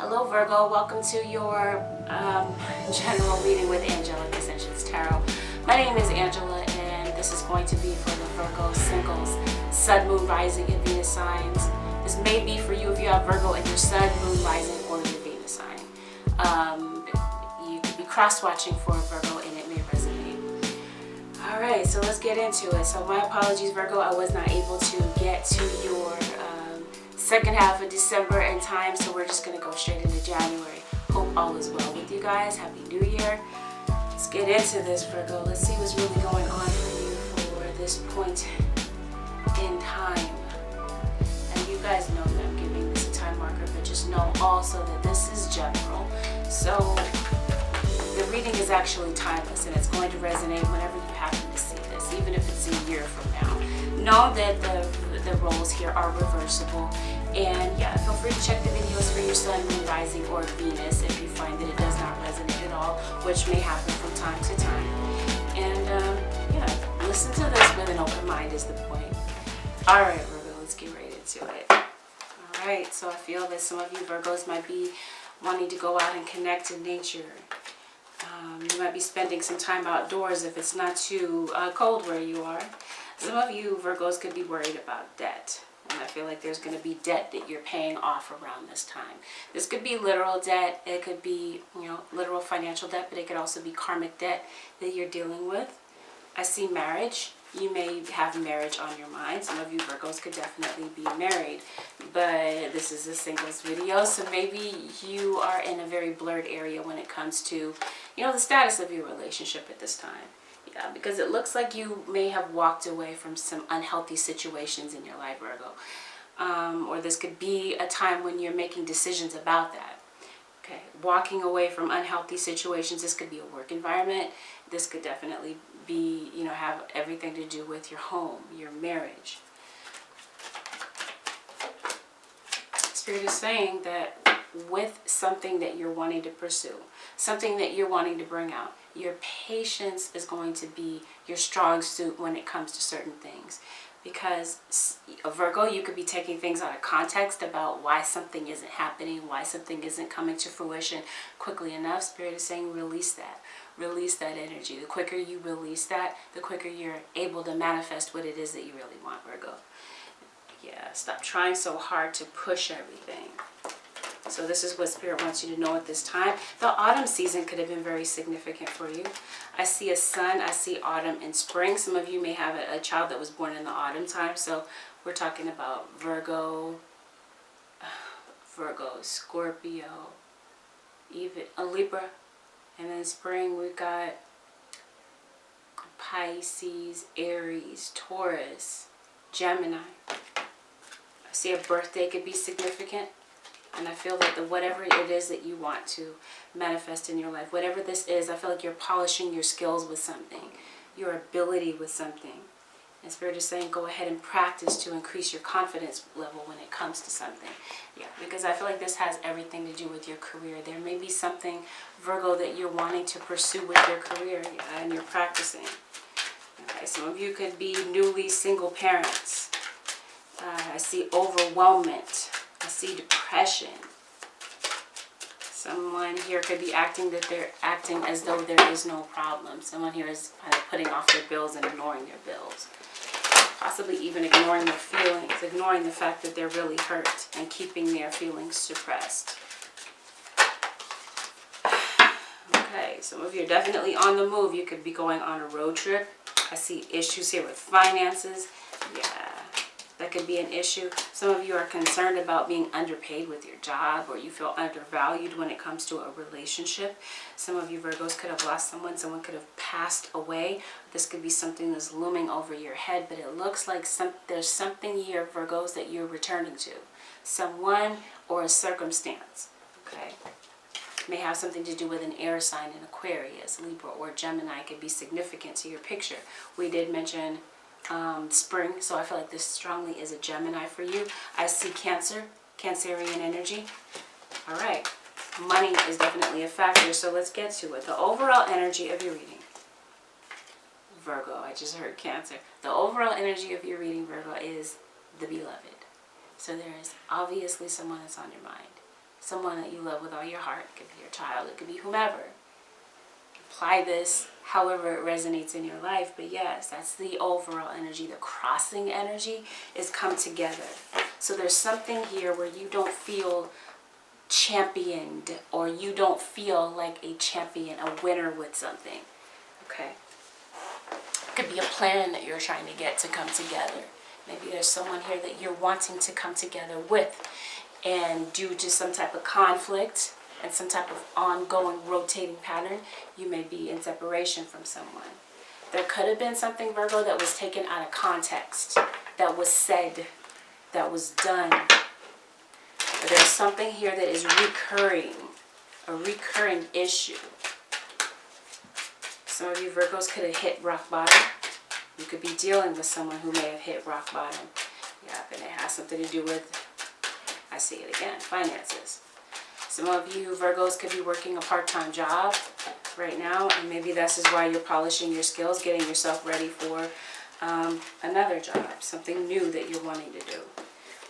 Hello Virgo, welcome to your general reading with Angelic Ascensions Tarot. My name is Angela and this is going to be for the Virgo singles, Sun, Moon, Rising, and Venus signs. This may be for you if you have Virgo in your Sun, Moon, Rising, or your Venus sign. You could be cross-watching for Virgo and it may resonate. Alright, so let's get into it. So my apologies Virgo, I was not able to get to your second half of December in time, so we're just going to go straight into January. Hope all is well with you guys. Happy New Year. Let's get into this, Virgo. Let's see what's really going on for you for this point in time. And you guys know that I'm giving this a time marker, but just know also that this is general. So the reading is actually timeless, and it's going to resonate whenever you happen to see this, even if it's a year from now. Know that the roles here are reversible. And yeah, feel free to check the videos for your Sun, Moon, Rising, or Venus if you find that it does not resonate at all, which may happen from time to time. And yeah, listen to this with an open mind is the point. Alright Virgo, let's get right into it. Alright, so I feel that some of you Virgos might be wanting to go out and connect to nature. You might be spending some time outdoors if it's not too cold where you are. Some of you Virgos could be worried about debt. And I feel like there's going to be debt that you're paying off around this time. This could be literal debt. It could be, literal financial debt, but it could also be karmic debt that you're dealing with. I see marriage. You may have marriage on your mind. Some of you Virgos could definitely be married, but this is a singles video, so maybe you are in a very blurred area when it comes to, the status of your relationship at this time. Yeah, because it looks like you may have walked away from some unhealthy situations in your life, Virgo. Or this could be a time when you're making decisions about that. Okay, walking away from unhealthy situations. This could be a work environment. This could definitely be, have everything to do with your home, your marriage. Spirit is saying that with something that you're wanting to pursue, something that you're wanting to bring out, your patience is going to be your strong suit when it comes to certain things. Because Virgo, you could be taking things out of context about why something isn't happening, why something isn't coming to fruition quickly enough. Spirit is saying release that. Release that energy. The quicker you release that, the quicker you're able to manifest what it is that you really want, Virgo. Yeah, stop trying so hard to push everything. So this is what Spirit wants you to know at this time. The autumn season could have been very significant for you. I see a sun, I see autumn and spring. Some of you may have a child that was born in the autumn time. So we're talking about Virgo, Scorpio, even a Libra. And then spring we've got Pisces, Aries, Taurus, Gemini. I see a birthday could be significant. And I feel that whatever it is that you want to manifest in your life, whatever this is, I feel like you're polishing your skills with something, your ability with something. And Spirit is saying go ahead and practice to increase your confidence level when it comes to something. Yeah, because I feel like this has everything to do with your career. There may be something, Virgo, that you're wanting to pursue with your career, and you're practicing. Okay, some of you could be newly single parents. I see overwhelmment. I see depression. Someone here could be acting that they're acting as though there is no problem. Someone here is kind of putting off their bills and ignoring their bills. Possibly even ignoring their feelings, ignoring the fact that they're really hurt and keeping their feelings suppressed. Okay, some of you are definitely on the move. You could be going on a road trip. I see issues here with finances. Yeah. That could be an issue. Some of you are concerned about being underpaid with your job, or you feel undervalued when it comes to a relationship. Some of you Virgos could have lost someone. Someone could have passed away. This could be something that's looming over your head, but it looks like there's something here, Virgos, that you're returning to. Someone or a circumstance. Okay. May have something to do with an air sign, an Aquarius, Libra, or Gemini. Could be significant to your picture. We did mention spring, so I feel like this strongly is a Gemini for you. I see Cancer, Cancerian energy. All right, money is definitely a factor, so let's get to it. The overall energy of your reading, Virgo, I just heard Cancer. The overall energy of your reading, Virgo, is the beloved. So there is obviously someone that's on your mind. someone that you love with all your heart. It could be your child, it could be whomever. Apply this however it resonates in your life, but yes, that's the overall energy. The crossing energy is come together. So there's something here where you don't feel championed, or you don't feel like a champion, a winner with something. Okay, it could be a plan that you're trying to get to come together. Maybe there's someone here that you're wanting to come together with, and due to some type of conflict and some type of ongoing rotating pattern, you may be in separation from someone. There could have been something, Virgo, that was taken out of context, that was said, that was done. But there's something here that is recurring, a recurring issue. Some of you Virgos could have hit rock bottom. You could be dealing with someone who may have hit rock bottom. Yeah, and it has something to do with, I see it again, finances. Some of you Virgos could be working a part-time job right now, and maybe this is why you're polishing your skills, getting yourself ready for another job, something new that you're wanting to do.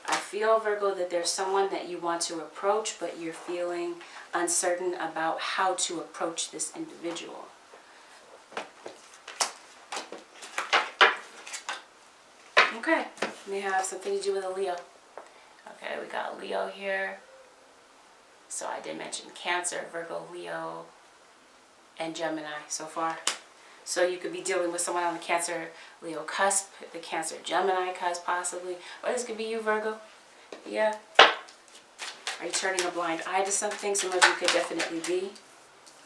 I feel, Virgo, that there's someone that you want to approach, but you're feeling uncertain about how to approach this individual. Okay, may have something to do with a Leo. Okay, we got Leo here. So I did mention Cancer, Virgo, Leo, and Gemini so far. So you could be dealing with someone on the Cancer, Leo cusp, the Cancer, Gemini cusp possibly. Or this could be you, Virgo. Yeah. Are you turning a blind eye to something? Some of you could definitely be.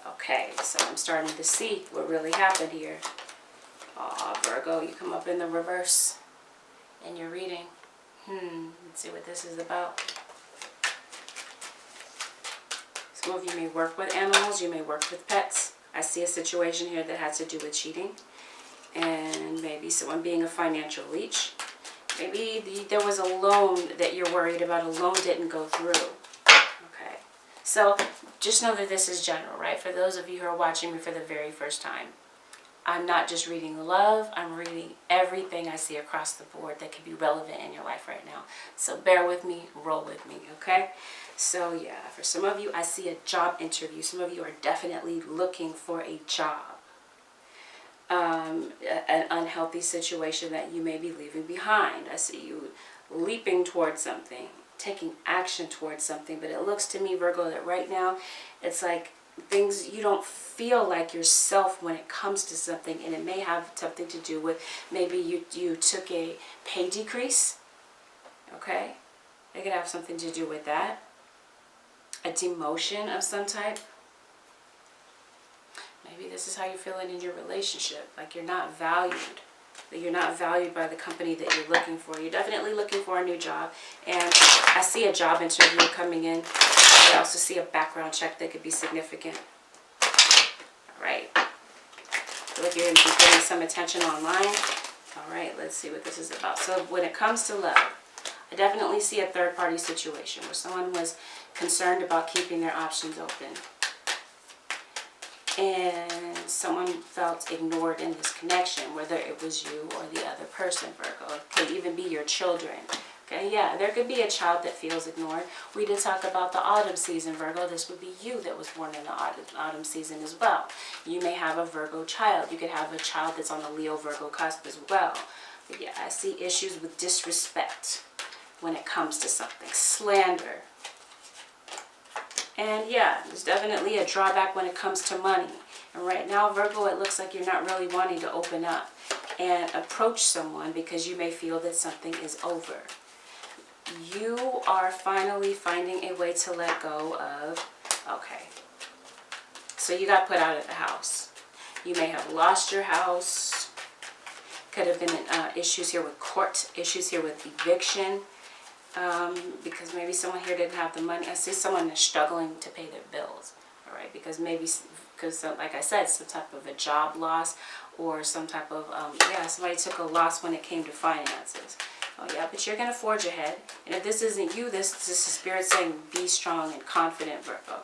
Okay, so I'm starting to see what really happened here. Aw, Virgo, you come up in the reverse in your reading. Let's see what this is about. Some of you may work with animals, you may work with pets. I see a situation here that has to do with cheating, and maybe someone being a financial leech. Maybe there was a loan that you're worried about. A loan didn't go through. Okay, so just know that this is general, right? For those of you who are watching me for the very first time, I'm not just reading love, I'm reading everything I see across the board that could be relevant in your life right now. So bear with me, roll with me, okay? So yeah, for some of you, I see a job interview. Some of you are definitely looking for a job. An unhealthy situation that you may be leaving behind. I see you leaping towards something, taking action towards something. But it looks to me, Virgo, that right now, it's like things, you don't feel like yourself when it comes to something. And it may have something to do with maybe you took a pay decrease. Okay? It could have something to do with that. A demotion of some type. Maybe this is how you're feeling in your relationship. Like you're not valued. That you're not valued by the company that you're looking for. You're definitely looking for a new job. And I see a job interview coming in. I also see a background check that could be significant. Alright. I feel like you're going to be getting some attention online. Alright, let's see what this is about. So when it comes to love, I definitely see a third-party situation where someone was concerned about keeping their options open. And someone felt ignored in this connection, whether it was you or the other person, Virgo. It could even be your children. Okay, yeah, there could be a child that feels ignored. We did talk about the autumn season, Virgo. This would be you that was born in the autumn season as well. You may have a Virgo child. You could have a child that's on the Leo-Virgo cusp as well. But yeah, I see issues with disrespect when it comes to something. Slander. And yeah, there's definitely a drawback when it comes to money. And right now, Virgo, it looks like you're not really wanting to open up and approach someone because you may feel that something is over. You are finally finding a way to let go of, okay, so you got put out of the house. You may have lost your house. Could have been issues here with court, issues here with eviction. Because maybe someone here didn't have the money. I see someone that's struggling to pay their bills, all right? Because maybe, like I said, some type of a job loss or some type of, yeah, somebody took a loss when it came to finances. Oh yeah, but you're going to forge ahead. And if this isn't you, this is Spirit saying be strong and confident, Virgo.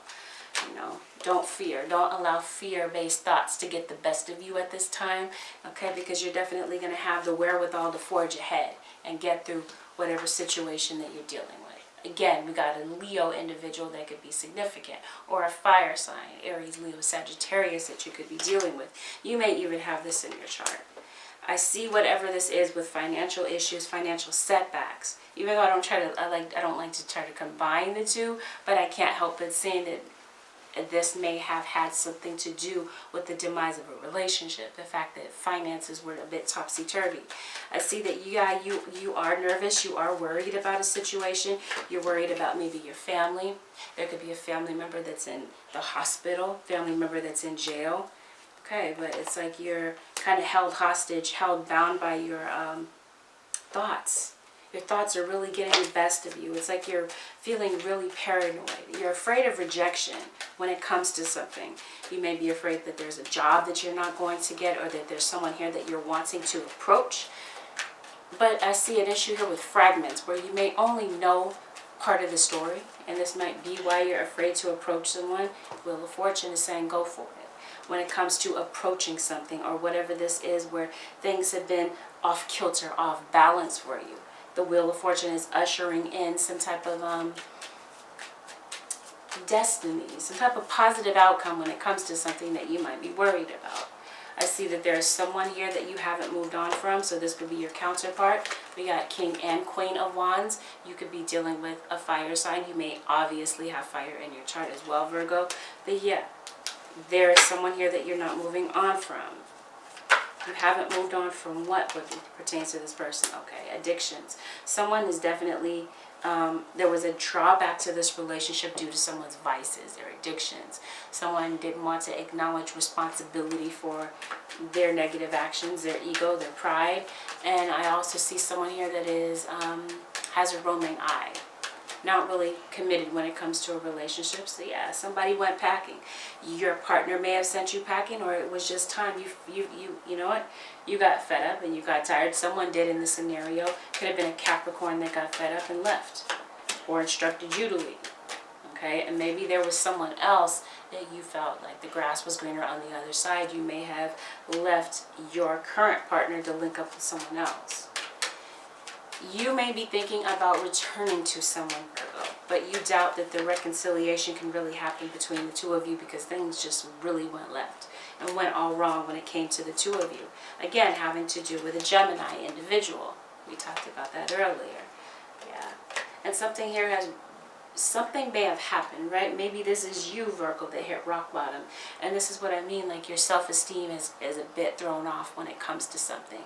You know, don't fear. Don't allow fear-based thoughts to get the best of you at this time, okay? Because you're definitely going to have the wherewithal to forge ahead and get through whatever situation that you're dealing with, Again, we got a Leo individual that could be significant, or a fire sign, Aries, Leo, Sagittarius, that you could be dealing with. You may even have this in your chart. I see whatever this is with financial issues, financial setbacks. Even though I don't like to try to combine the two, but I can't help but saying that this may have had something to do with the demise of a relationship. The fact that finances were a bit topsy-turvy. I see that you are nervous. You are worried about a situation. You're worried about maybe your family. There could be a family member that's in the hospital, family member that's in jail. Okay, but it's like you're kind of held hostage, held bound by your thoughts. Your thoughts are really getting the best of you. It's like you're feeling really paranoid. You're afraid of rejection when it comes to something. You may be afraid that there's a job that you're not going to get, or that there's someone here that you're wanting to approach. But I see an issue here with fragments, where you may only know part of the story, and this might be why you're afraid to approach someone. Wheel of Fortune is saying go for it. When it comes to approaching something, or whatever this is, where things have been off kilter, off balance for you. The Wheel of Fortune is ushering in some type of destiny, some type of positive outcome when it comes to something that you might be worried about. I see that there's someone here that you haven't moved on from, so this could be your counterpart. We got King and Queen of Wands. You could be dealing with a fire sign. You may obviously have fire in your chart as well, Virgo. But yeah, there is someone here that you're not moving on from. You haven't moved on from what pertains to this person. Okay, addictions. Someone is definitely, there was a drawback to this relationship due to someone's vices, their addictions. Someone didn't want to acknowledge responsibility for their negative actions, their ego, their pride. And I also see someone here that is has a roaming eye. Not really committed when it comes to a relationship. So yeah, somebody went packing. Your partner may have sent you packing, or it was just time. You know what? You got fed up and you got tired. Someone did in the scenario. Could have been a Capricorn that got fed up and left, or instructed you to leave. Okay, and maybe there was someone else that you felt like the grass was greener on the other side. You may have left your current partner to link up with someone else. You may be thinking about returning to someone, Virgo, but you doubt that the reconciliation can really happen between the two of you, because things just really went left and went all wrong when it came to the two of you. Again, having to do with a Gemini individual. We talked about that earlier. Yeah. And something here something may have happened, right? Maybe this is you, Virgo, that hit rock bottom. And this is what I mean, like your self-esteem is a bit thrown off when it comes to something.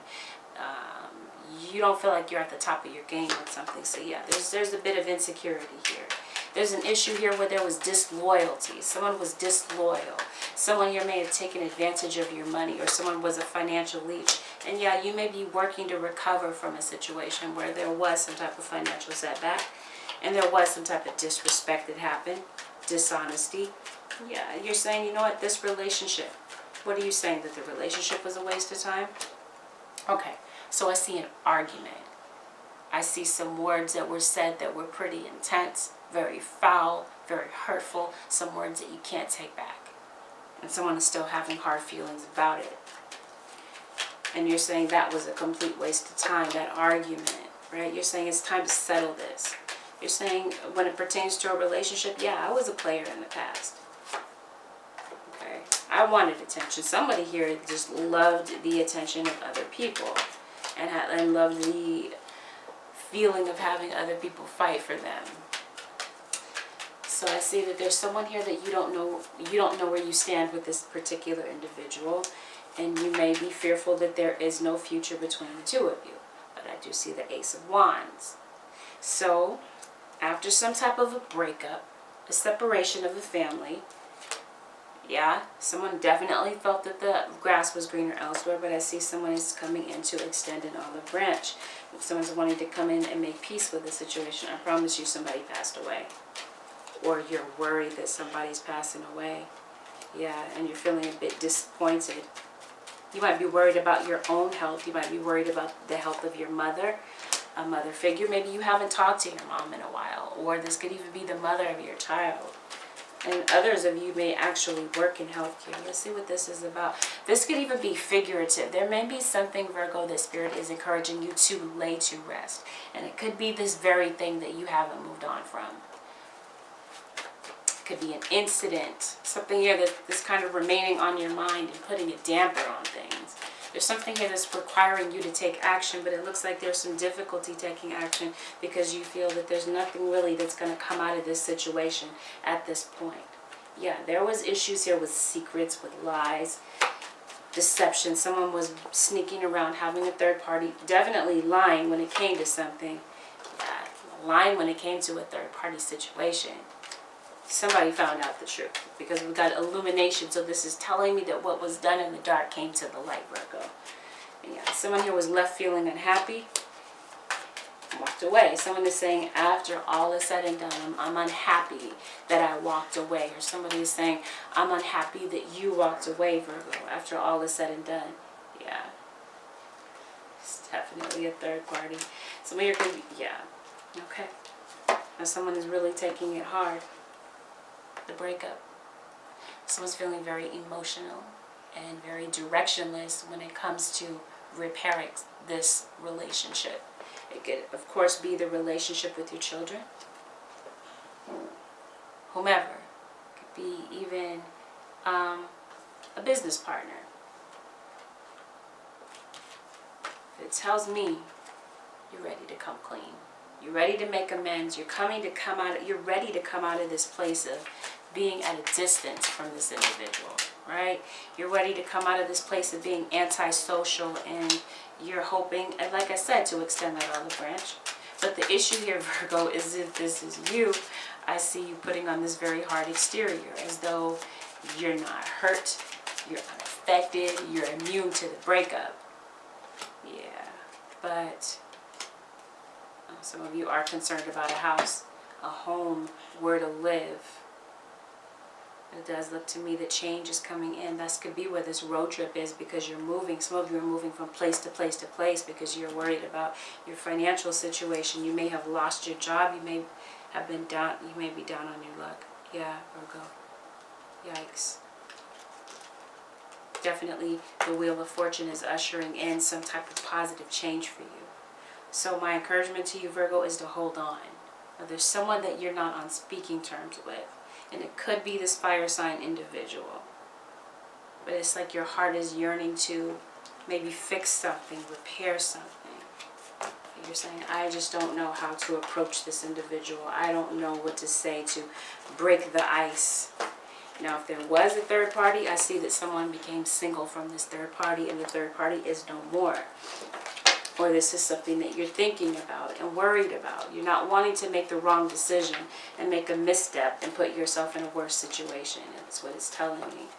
You don't feel like you're at the top of your game with something. So yeah, there's a bit of insecurity here. There's an issue here where there was disloyalty. Someone was disloyal. Someone here may have taken advantage of your money, or someone was a financial leech. And yeah, you may be working to recover from a situation where there was some type of financial setback, and there was some type of disrespect that happened, dishonesty. Yeah, you're saying, you know what, this relationship, what are you saying, that the relationship was a waste of time? Okay. So I see an argument. I see some words that were said that were pretty intense, very foul, very hurtful, some words that you can't take back. And someone is still having hard feelings about it. And you're saying that was a complete waste of time, that argument, right? You're saying it's time to settle this. You're saying when it pertains to a relationship, yeah, I was a player in the past. Okay, I wanted attention. Somebody here just loved the attention of other people. And love the feeling of having other people fight for them. So I see that there's someone here that you don't know where you stand with this particular individual, and you may be fearful that there is no future between the two of you. But I do see the Ace of Wands. So after some type of a breakup, a separation of a family, yeah, someone definitely felt that the grass was greener elsewhere, but I see someone is coming in to extend an olive branch. If someone's wanting to come in and make peace with the situation, I promise you somebody passed away. Or you're worried that somebody's passing away. Yeah, and you're feeling a bit disappointed. You might be worried about your own health. You might be worried about the health of your mother, a mother figure. Maybe you haven't talked to your mom in a while, or this could even be the mother of your child. And others of you may actually work in healthcare. Let's see what this is about. This could even be figurative. There may be something, Virgo, that Spirit is encouraging you to lay to rest. And it could be this very thing that you haven't moved on from. It could be an incident. Something here that's kind of remaining on your mind and putting a damper on things. There's something here that's requiring you to take action, but it looks like there's some difficulty taking action because you feel that there's nothing really that's going to come out of this situation at this point. Yeah, there was issues here with secrets, with lies, deception. Someone was sneaking around, having a third party, definitely lying when it came to something. Yeah, lying when it came to a third party situation. Somebody found out the truth because we got illumination. So this is telling me that what was done in the dark came to the light, Virgo. And yeah, someone here was left feeling unhappy, walked away. Someone is saying after all is said and done, I'm unhappy that I walked away. Or somebody is saying, I'm unhappy that you walked away, Virgo, after all is said and done. Yeah. It's definitely a third party. Someone here could be, yeah. Okay. Now someone is really taking it hard. The breakup. Someone's feeling very emotional and very directionless when it comes to repairing this relationship. It could, of course, be the relationship with your children, whomever. It could be even a business partner. It tells me you're ready to come clean. You're ready to make amends. You're ready to come out of this place of being at a distance from this individual, right? You're ready to come out of this place of being antisocial, and you're hoping, and like I said, to extend that olive branch. But the issue here, Virgo, is if this is you, I see you putting on this very hard exterior, as though you're not hurt, you're unaffected, you're immune to the breakup. Yeah, but some of you are concerned about a house, a home, where to live. It does look to me that change is coming in. This could be where this road trip is because you're moving. Some of you are moving from place to place to place because you're worried about your financial situation. You may have lost your job. You may have been down. You may be down on your luck. Yeah, Virgo. Yikes. Definitely the Wheel of Fortune is ushering in some type of positive change for you. So my encouragement to you, Virgo, is to hold on. Now, there's someone that you're not on speaking terms with. And it could be this fire sign individual. But it's like your heart is yearning to maybe fix something, repair something. You're saying, I just don't know how to approach this individual. I don't know what to say to break the ice. Now, if there was a third party, I see that someone became single from this third party, and the third party is no more. Or this is something that you're thinking about and worried about. You're not wanting to make the wrong decision and make a misstep and put yourself in a worse situation. That's what it's telling me.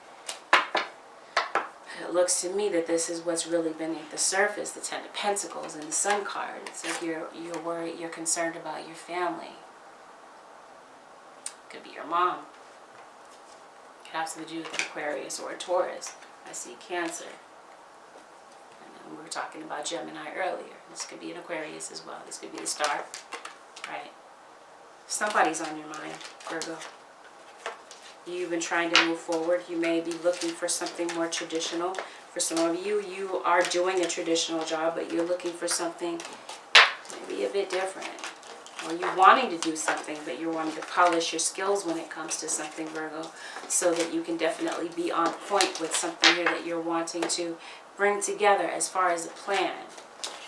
It looks to me that this is what's really beneath the surface, the Ten of Pentacles and the Sun card. It's like you're worried, you're concerned about your family. Could be your mom. Could have something to do with an Aquarius or a Taurus. I see Cancer. We were talking about Gemini earlier. This could be an Aquarius as well. This could be the star, right? Somebody's on your mind, Virgo. You've been trying to move forward. You may be looking for something more traditional. For some of you, you are doing a traditional job, but you're looking for something maybe a bit different. Or you're wanting to do something, but you're wanting to polish your skills when it comes to something, Virgo, so that you can definitely be on point with something here that you're wanting to bring together as far as a plan.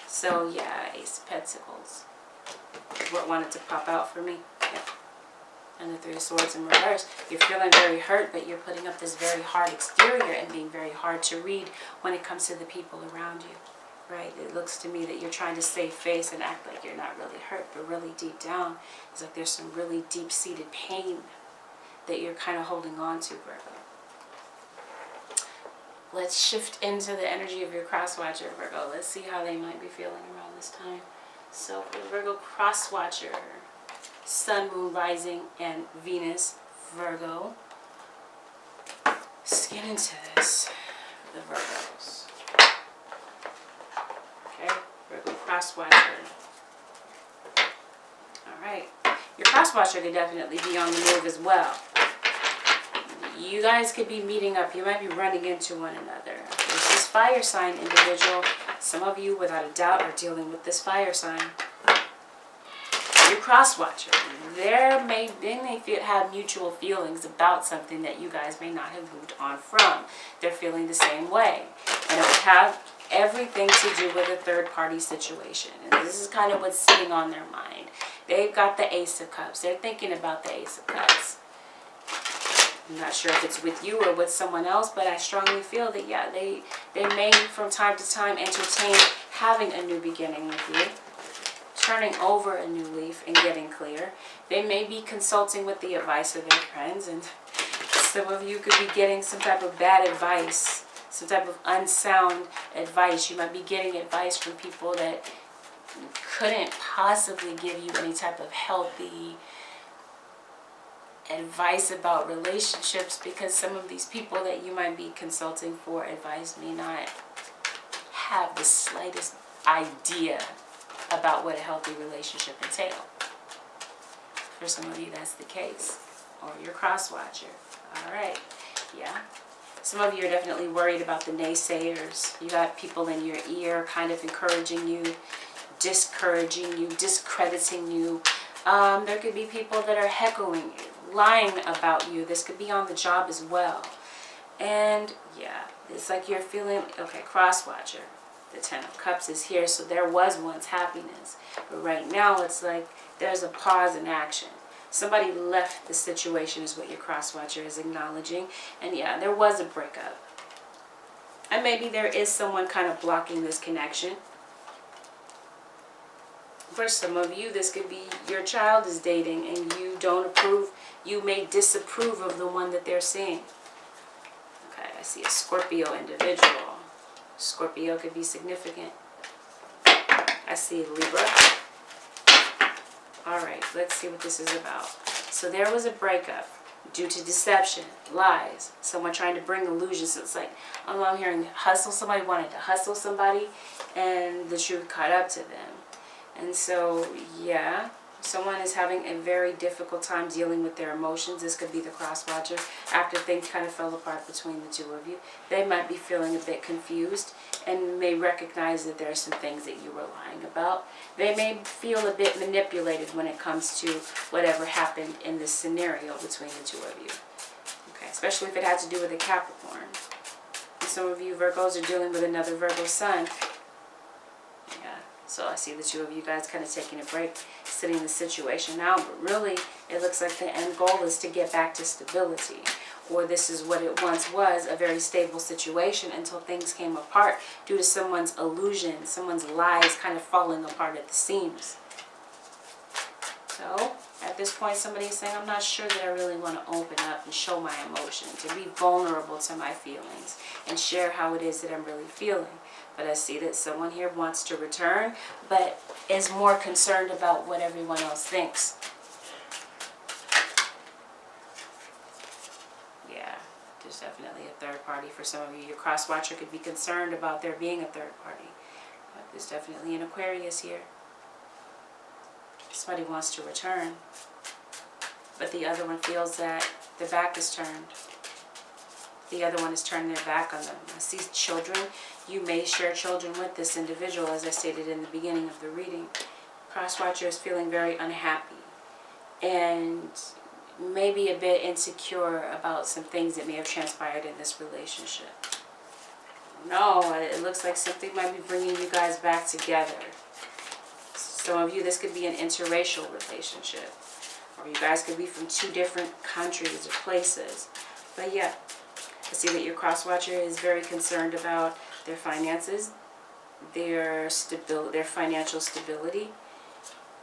So yeah, Ace of Pentacles. What wanted to pop out for me? Yeah. And the Three of Swords in reverse. You're feeling very hurt, but you're putting up this very hard exterior and being very hard to read when it comes to the people around you. Right? It looks to me that you're trying to save face and act like you're not really hurt, but really deep down, it's like there's some really deep-seated pain that you're kind of holding on to, Virgo. Let's shift into the energy of your cross-watcher, Virgo. Let's see how they might be feeling around this time. So for the Virgo cross-watcher, Sun, Moon, Rising, and Venus, Virgo. Let's get into this for the Virgos. Okay, Virgo cross-watcher. Alright. Your cross-watcher could definitely be on the move as well. you guys could be meeting up. You might be running into one another. This is fire sign individual. Some of you, without a doubt, are dealing with this fire sign. Your cross watcher. They may have mutual feelings about something that you guys may not have moved on from. They're feeling the same way. And it would have everything to do with a third-party situation. And this is kind of what's sitting on their mind. They've got the Ace of Cups. They're thinking about the Ace of Cups. I'm not sure if it's with you or with someone else, but I strongly feel that, yeah, they may from time to time entertain having a new beginning with you, turning over a new leaf and getting clear. They may be consulting with the advice of their friends, and some of you could be getting some type of bad advice, some type of unsound advice. You might be getting advice from people that couldn't possibly give you any type of healthy advice about relationships, because some of these people that you might be consulting for advice may not have the slightest idea about what a healthy relationship entails. For some of you, that's the case. Or your cross watcher. Alright, yeah. Some of you are definitely worried about the naysayers. You got people in your ear kind of encouraging you, discouraging you, discrediting you. There could be people that are heckling you, lying about you. This could be on the job as well. And yeah, it's like you're feeling, okay, cross watcher. The Ten of Cups is here, so there was once happiness. But right now, it's like there's a pause in action. Somebody left the situation is what your cross watcher is acknowledging. And yeah, there was a breakup. And maybe there is someone kind of blocking this connection. For some of you, this could be your child is dating and you don't approve. You may disapprove of the one that they're seeing. Okay, I see a Scorpio individual. Scorpio could be significant. I see Libra. Alright, let's see what this is about. So there was a breakup due to deception, lies, someone trying to bring illusions. So it's like, I'm hearing hustle. Somebody wanted to hustle somebody and the truth caught up to them. And so, yeah, someone is having a very difficult time dealing with their emotions. This could be the cross watcher. After things kind of fell apart between the two of you, they might be feeling a bit confused and may recognize that there are some things that you were lying about. They may feel a bit manipulated when it comes to whatever happened in this scenario between the two of you. Okay, especially if it had to do with a Capricorn. And some of you Virgos are dealing with another Virgo sun. Yeah. So I see the two of you guys kind of taking a break, sitting the situation out. But really, it looks like the end goal is to get back to stability. Or this is what it once was, a very stable situation until things came apart due to someone's illusion, someone's lies kind of falling apart at the seams. So at this point, somebody is saying, I'm not sure that I really want to open up and show my emotion, to be vulnerable to my feelings and share how it is that I'm really feeling. But I see that someone here wants to return, but is more concerned about what everyone else thinks. Yeah, there's definitely a third party for some of you. Your cross watcher could be concerned about there being a third party. But there's definitely an Aquarius here. Somebody wants to return, but the other one feels that their back is turned. The other one is turning their back on them. I see children. You may share children with this individual, as I stated in the beginning of the reading. Crosswatcher is feeling very unhappy and maybe a bit insecure about some things that may have transpired in this relationship. No, it looks like something might be bringing you guys back together. Some of you, this could be an interracial relationship. Or you guys could be from two different countries or places. But yeah, I see that your crosswatcher is very concerned about their finances, their financial stability.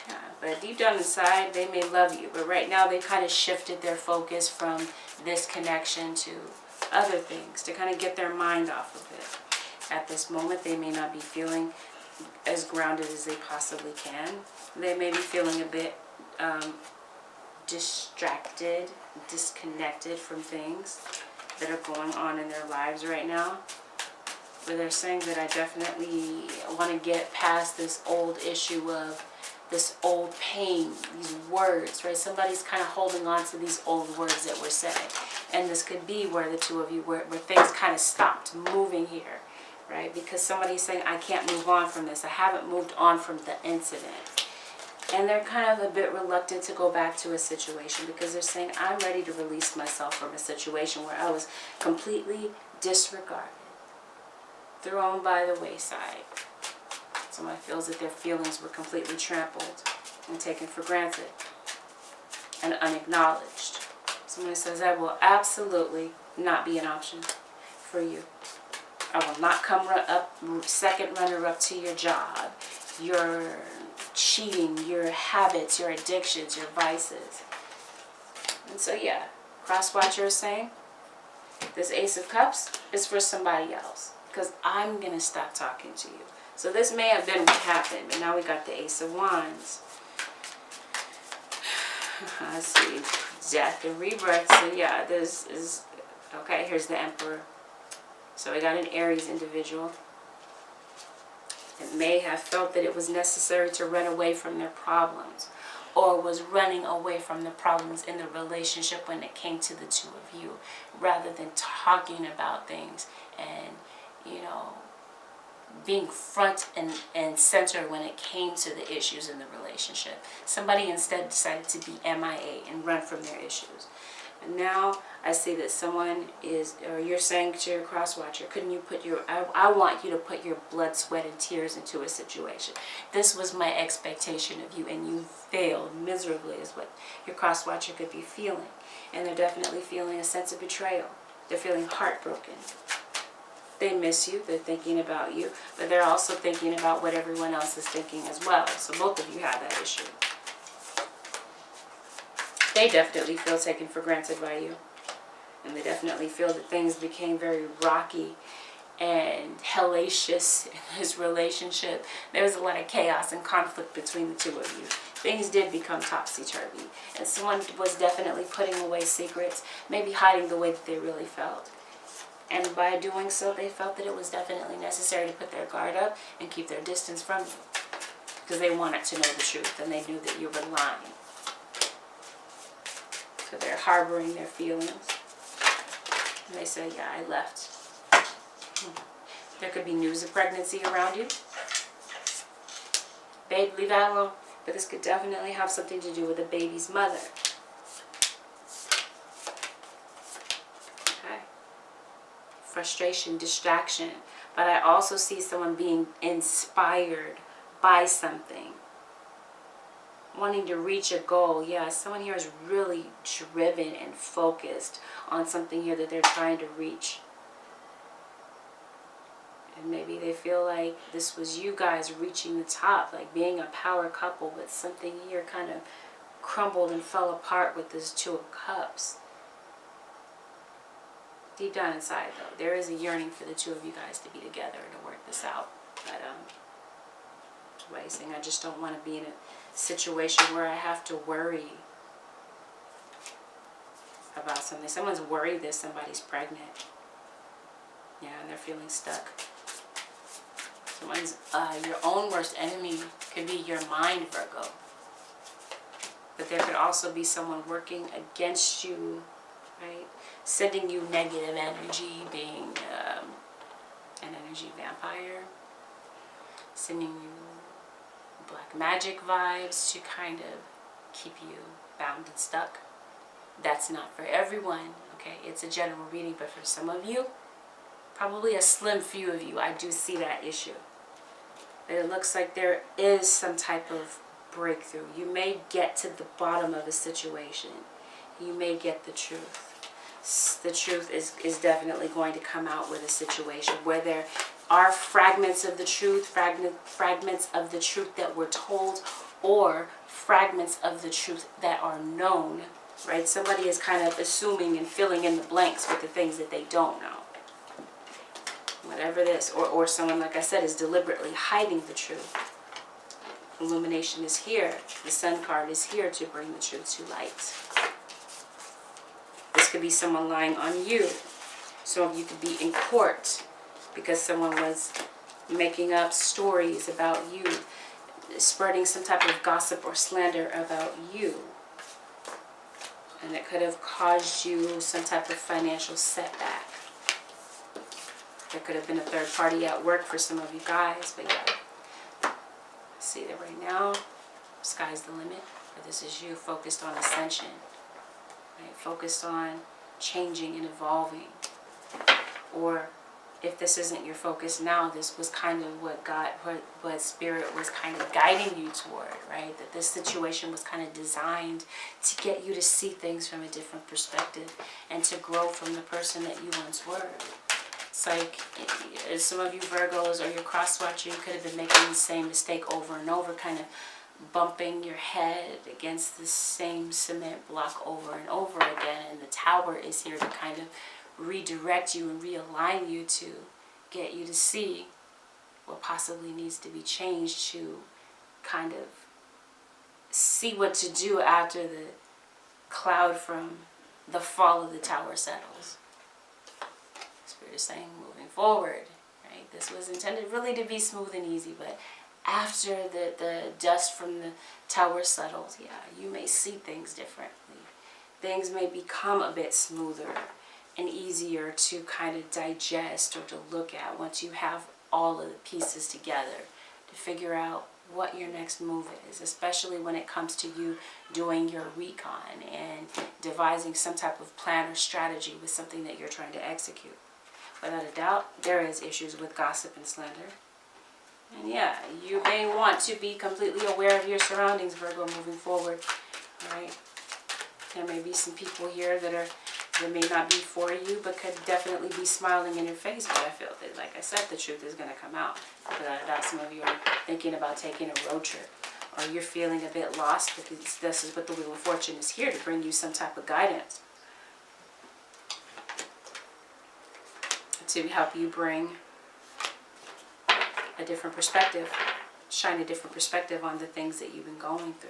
Yeah, but deep down inside, they may love you. But right now, they kind of shifted their focus from this connection to other things to kind of get their mind off of it. At this moment, they may not be feeling as grounded as they possibly can. They may be feeling a bit distracted, disconnected from things that are going on in their lives right now. But they're saying that I definitely want to get past this old issue of this old pain, these words, right? Somebody's kind of holding on to these old words that were said. And this could be where the two of you, where things kind of stopped moving here, right? Because somebody's saying, I can't move on from this. I haven't moved on from the incident. And they're kind of a bit reluctant to go back to a situation because they're saying, I'm ready to release myself from a situation where I was completely disregarded, thrown by the wayside. Someone feels that their feelings were completely trampled and taken for granted and unacknowledged. Someone says, I will absolutely not be an option for you. I will not come second runner-up to your job, your cheating, your habits, your addictions, your vices. And so yeah, cross-watcher is saying, this Ace of Cups is for somebody else because I'm going to stop talking to you. So this may have been what happened, but now we got the Ace of Wands. Let's see, death and rebirth. So yeah, this is, okay, here's the Emperor. So we got an Aries individual that may have felt that it was necessary to run away from their problems, or was running away from the problems in the relationship when it came to the two of you, rather than talking about things and, you know, being front and center when it came to the issues in the relationship. Somebody instead decided to be MIA and run from their issues. And now I see that someone is, or you're saying to your cross-watcher, couldn't you put your, I want you to put your blood, sweat, and tears into a situation. This was my expectation of you, and you failed miserably is what your cross-watcher could be feeling. And they're definitely feeling a sense of betrayal. They're feeling heartbroken. They miss you, they're thinking about you, but they're also thinking about what everyone else is thinking as well. So both of you have that issue. They definitely feel taken for granted by you. And they definitely feel that things became very rocky and hellacious in this relationship. There was a lot of chaos and conflict between the two of you. Things did become topsy-turvy. And someone was definitely putting away secrets, maybe hiding the way that they really felt. And by doing so, they felt that it was definitely necessary to put their guard up and keep their distance from you. Because they wanted to know the truth, and they knew that you were lying. So they're harboring their feelings. And they say, yeah, I left. There could be news of pregnancy around you. Babe, leave that alone. But this could definitely have something to do with the baby's mother. Frustration, distraction, but I also see someone being inspired by something, wanting to reach a goal. Yeah, someone here is really driven and focused on something here that they're trying to reach. And maybe they feel like this was you guys reaching the top, like being a power couple, but something here kind of crumbled and fell apart with this Two of Cups. Deep down inside, though, there is a yearning for the two of you guys to be together and to work this out. But, that's why he's saying, I just don't want to be in a situation where I have to worry about something. Someone's worried that somebody's pregnant. Yeah, and they're feeling stuck. Someone's, your own worst enemy could be your mind, Virgo. But there could also be someone working against you, right? Sending you negative energy, being an energy vampire. Sending you black magic vibes to kind of keep you bound and stuck. That's not for everyone, okay? It's a general reading, but for some of you, probably a slim few of you, I do see that issue. But it looks like there is some type of breakthrough. You may get to the bottom of a situation. You may get the truth. The truth is definitely going to come out with a situation where there are fragments of the truth, fragments of the truth that were told, or fragments of the truth that are known, right? Somebody is kind of assuming and filling in the blanks with the things that they don't know. Whatever this, or someone, like I said, is deliberately hiding the truth. Illumination is here. The Sun card is here to bring the truth to light. This could be someone lying on you. Some of you could be in court because someone was making up stories about you, spreading some type of gossip or slander about you. And it could have caused you some type of financial setback. There could have been a third party at work for some of you guys, but yeah. See that right now, sky's the limit. But this is you focused on ascension, right? Focused on changing and evolving. Or if this isn't your focus now, this was kind of what Spirit was kind of guiding you toward, right? That this situation was kind of designed to get you to see things from a different perspective and to grow from the person that you once were. It's like, as some of you Virgos or your cross-watcher, you could have been making the same mistake over and over, kind of bumping your head against the same cement block over and over again. And the Tower is here to kind of redirect you and realign you to get you to see what possibly needs to be changed, to kind of see what to do after the cloud from the fall of the Tower settles. Spirit is saying moving forward, right? This was intended really to be smooth and easy, but after the dust from the Tower settles, yeah, you may see things differently. Things may become a bit smoother and easier to kind of digest or to look at once you have all of the pieces together to figure out what your next move is, especially when it comes to you doing your recon and devising some type of plan or strategy with something that you're trying to execute. Without a doubt, there is issues with gossip and slander. And yeah, you may want to be completely aware of your surroundings, Virgo, moving forward. All right? There may be some people here that may not be for you, but could definitely be smiling in your face. But I feel that, like I said, the truth is going to come out. Without a doubt, some of you are thinking about taking a road trip, or you're feeling a bit lost, because this is what the Wheel of Fortune is here to bring you some type of guidance, to help you bring a different perspective, shine a different perspective on the things that you've been going through.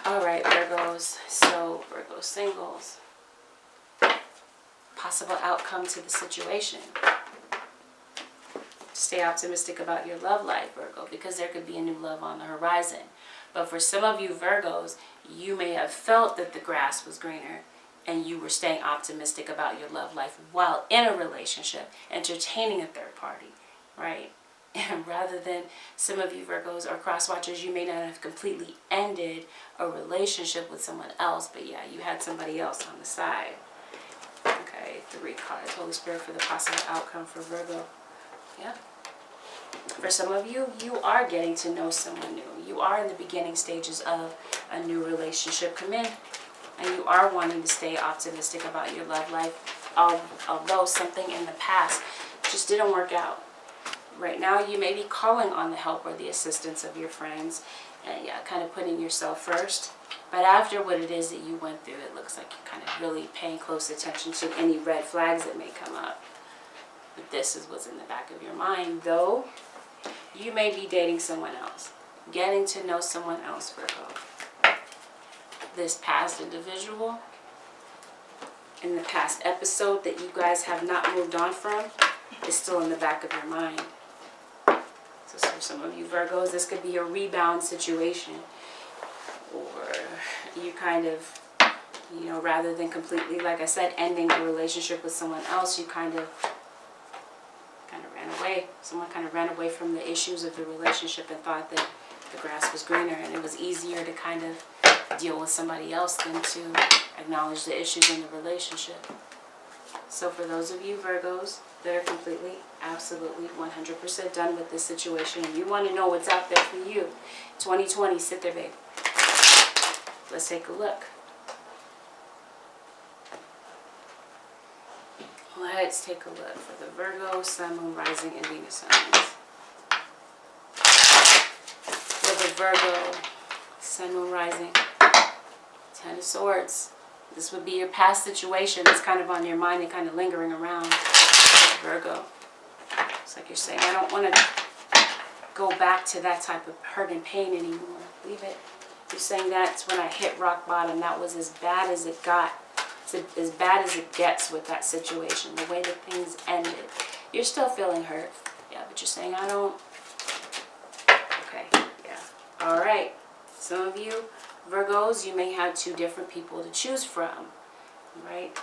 Alright, Virgos. So, Virgo singles. Possible outcome to the situation. Stay optimistic about your love life, Virgo, because there could be a new love on the horizon. But for some of you Virgos, you may have felt that the grass was greener and you were staying optimistic about your love life while in a relationship, entertaining a third party, right? And rather than some of you Virgos or cross-watchers, you may not have completely ended a relationship with someone else, but yeah, you had somebody else on the side. Okay, 3 cards. Holy Spirit for the possible outcome for Virgo. Yeah. For some of you, you are getting to know someone new. You are in the beginning stages of a new relationship. Come in. And you are wanting to stay optimistic about your love life, although something in the past just didn't work out. Right now, you may be calling on the help or the assistance of your friends, and yeah, kind of putting yourself first. But after what it is that you went through, it looks like you're kind of really paying close attention to any red flags that may come up. But this is what's in the back of your mind, though. You may be dating someone else, getting to know someone else, Virgo. This past individual, in the past episode that you guys have not moved on from, is still in the back of your mind. So for some of you Virgos, this could be a rebound situation. Or you kind of, rather than completely, like I said, ending the relationship with someone else, you kind of ran away. Someone kind of ran away from the issues of the relationship and thought that the grass was greener, and it was easier to kind of deal with somebody else than to acknowledge the issues in the relationship. So for those of you Virgos that are completely, absolutely, 100% done with this situation, and you want to know what's out there for you, 2020, sit there, babe. Let's take a look. Let's take a look for the Virgo, Sun, Moon, Rising, and Venus signs. For the Virgo, Sun, Moon, Rising, 10 of Swords. This would be your past situation that's kind of on your mind and kind of lingering around, Virgo. It's like you're saying, I don't want to go back to that type of hurt and pain anymore. Leave it. You're saying that's when I hit rock bottom. That was as bad as it got. It's as bad as it gets with that situation, the way that things ended. You're still feeling hurt. Yeah, but you're saying, I don't... Okay. All right. Some of you Virgos, you may have two different people to choose from, right?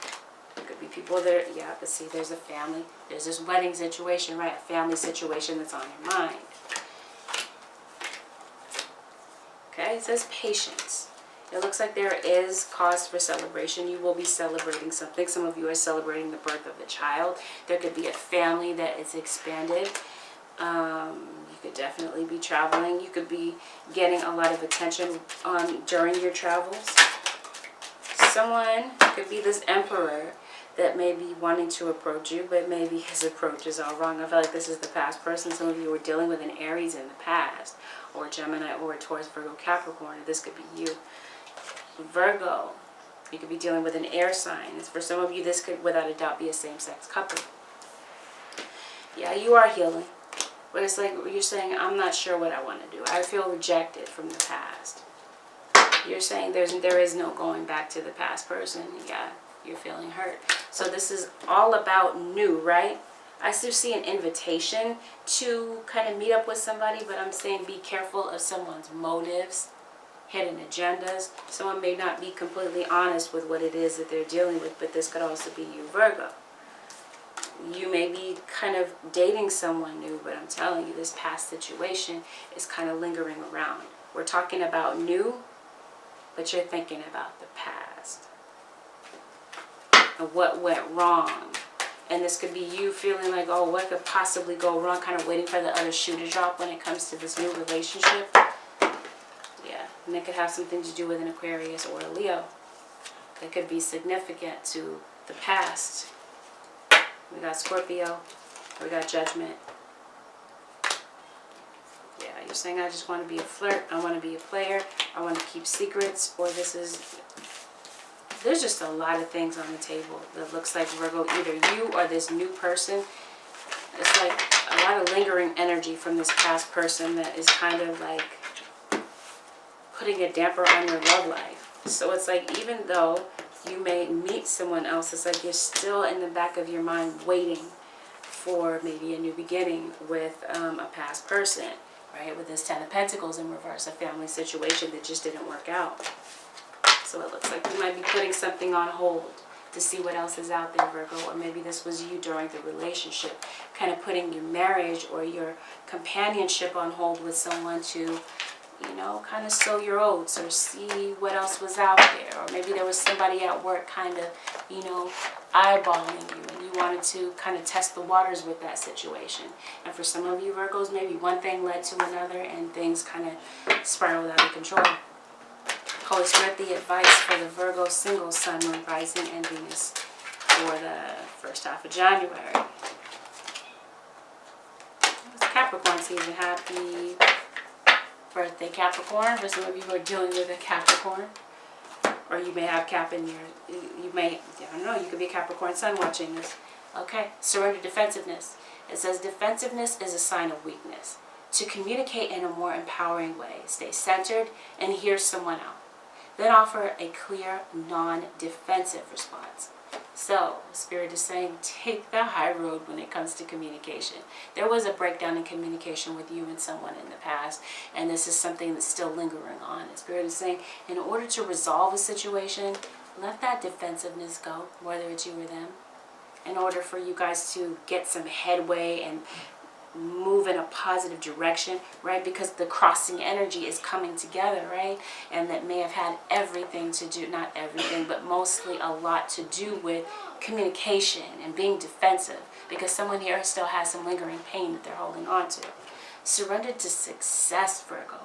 It could be people that are, yeah, but see, there's a family. There's this wedding situation, right? A family situation that's on your mind. Okay, it says patience. It looks like there is cause for celebration. You will be celebrating something. Some of you are celebrating the birth of a child. There could be a family that is expanded. You could definitely be traveling. You could be getting a lot of attention during your travels. Someone could be this emperor that may be wanting to approach you, but maybe his approach is all wrong. I feel like this is the past person. Some of you were dealing with an Aries in the past, or Gemini, or Taurus, Virgo, Capricorn. This could be you. Virgo, you could be dealing with an air sign. For some of you, this could without a doubt be a same-sex couple. Yeah, you are healing. But it's like you're saying, I'm not sure what I want to do. I feel rejected from the past. You're saying there is no going back to the past person. Yeah, you're feeling hurt. So this is all about new, right? I still see an invitation to kind of meet up with somebody, but I'm saying be careful of someone's motives, hidden agendas. Someone may not be completely honest with what it is that they're dealing with, but this could also be you, Virgo. You may be kind of dating someone new, but I'm telling you, this past situation is kind of lingering around. We're talking about new, but you're thinking about the past and what went wrong. And this could be you feeling like, oh, what could possibly go wrong, kind of waiting for the other shoe to drop when it comes to this new relationship. Yeah, and it could have something to do with an Aquarius or a Leo. It could be significant to the past. We got Scorpio, we got Judgment. Yeah, you're saying I just want to be a flirt, I want to be a player, I want to keep secrets, or there's just a lot of things on the table that looks like, Virgo, either you or this new person. It's like a lot of lingering energy from this past person that is kind of like putting a damper on your love life. So it's like, even though you may meet someone else, it's like you're still in the back of your mind waiting for maybe a new beginning with a past person, right? With this Ten of Pentacles in reverse, a family situation that just didn't work out. So it looks like you might be putting something on hold to see what else is out there, Virgo. Or maybe this was you during the relationship, kind of putting your marriage or your companionship on hold with someone to, you know, kind of sow your oats or see what else was out there. Or maybe there was somebody at work kind of, you know, eyeballing you, and you wanted to kind of test the waters with that situation. And for some of you Virgos, maybe one thing led to another and things kind of spiraled out of control. Holy Spirit, the advice for the Virgo single sun, moon, rising, and Venus for the first half of January. It's Capricorn season. Happy birthday, Capricorn. For some of you who are dealing with a Capricorn, or you may have Cap in your, you may, I don't know, you could be a Capricorn sun watching this. Okay, surrender defensiveness. It says defensiveness is a sign of weakness. To communicate in a more empowering way, stay centered and hear someone out. Then offer a clear, non-defensive response. So, Spirit is saying, take the high road when it comes to communication. There was a breakdown in communication with you and someone in the past, and this is something that's still lingering on. And Spirit is saying, in order to resolve a situation, let that defensiveness go, whether it's you or them, in order for you guys to get some headway and move in a positive direction, right? Because the crossing energy is coming together, right? And that may have had everything to do, not everything, but mostly a lot to do with communication and being defensive, because someone here still has some lingering pain that they're holding on to. Surrender to success, Virgo.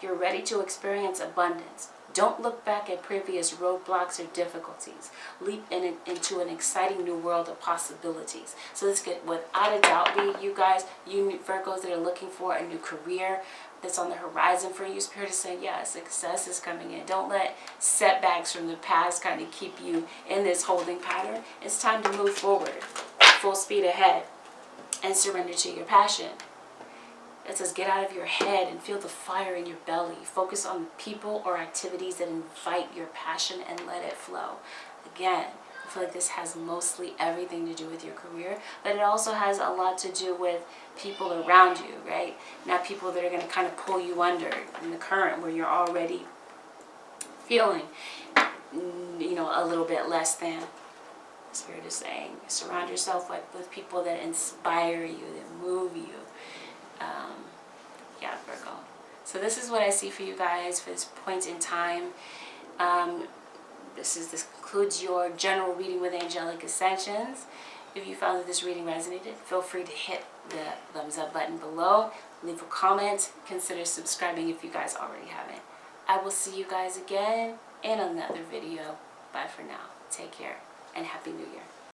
You're ready to experience abundance. Don't look back at previous roadblocks or difficulties. Leap into an exciting new world of possibilities. So this could, without a doubt, be you guys, you Virgos that are looking for a new career that's on the horizon for you. Spirit is saying, yeah, success is coming in. Don't let setbacks from the past kind of keep you in this holding pattern. It's time to move forward, full speed ahead, and surrender to your passion. It says get out of your head and feel the fire in your belly. Focus on people or activities that invite your passion and let it flow. Again, I feel like this has mostly everything to do with your career, but it also has a lot to do with people around you, right? Not people that are going to kind of pull you under in the current where you're already feeling, you know, a little bit less than. Spirit is saying, surround yourself with people that inspire you, that move you. Yeah, Virgo. So this is what I see for you guys for this point in time. This concludes your general reading with Angelic Ascensions. If you found that this reading resonated, feel free to hit the thumbs up button below. Leave a comment. Consider subscribing if you guys already haven't. I will see you guys again in another video. Bye for now. Take care and Happy New Year.